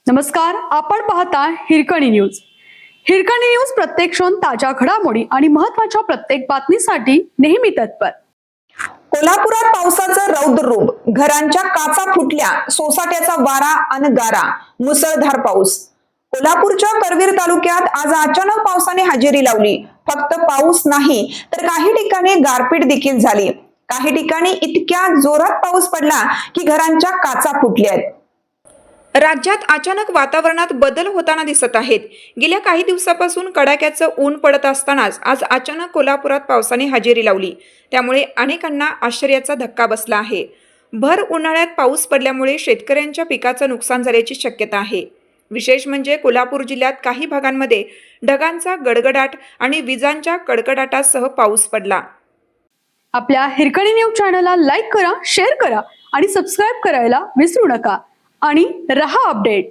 नमस्कार, आपण पाहता हिरकणी न्यूज. हिरकणी न्यूज प्रत्येक क्षण ताज्या घडामोडी आणि महत्त्वाच्या प्रत्येक बातमीसाठी नेहमी तत्पर. कोल्हापुरात पावसाचं रौद्र रूप, घरांच्या काचा फुटल्या, सोसाट्याचा वारा अन गारा, मुसळधार पाऊस. कोल्हापूरच्या करवीर तालुक्यात आज अचानक पावसाने हजेरी लावली. फक्त पाऊस नाही तर काही ठिकाणी गारपीट देखील झाली. काही ठिकाणी इतक्या जोरात पाऊस पडला की घरांच्या काचा फुटल्यात. राज्यात अचानक वातावरणात बदल होताना दिसत आहेत. गेल्या काही दिवसापासून कडाक्याचं ऊन पडत असतानाच आज अचानक कोल्हापुरात पावसाने हजेरी लावली. त्यामुळे अनेकांना आश्चर्याचा धक्का बसला आहे. भर उन्हाळ्यात पाऊस पडल्यामुळे शेतकऱ्यांच्या पिकाचं नुकसान झाल्याची शक्यता आहे. विशेष म्हणजे कोल्हापूर जिल्ह्यात काही भागांमध्ये ढगांचा गडगडाट आणि विजांच्या कडकडाटासह पाऊस पडला. आपल्या हिरकणी न्यूज चॅनलला लाईक करा, शेअर करा आणि सबस्क्राईब करायला विसरू नका. आणि रहा अपडेट.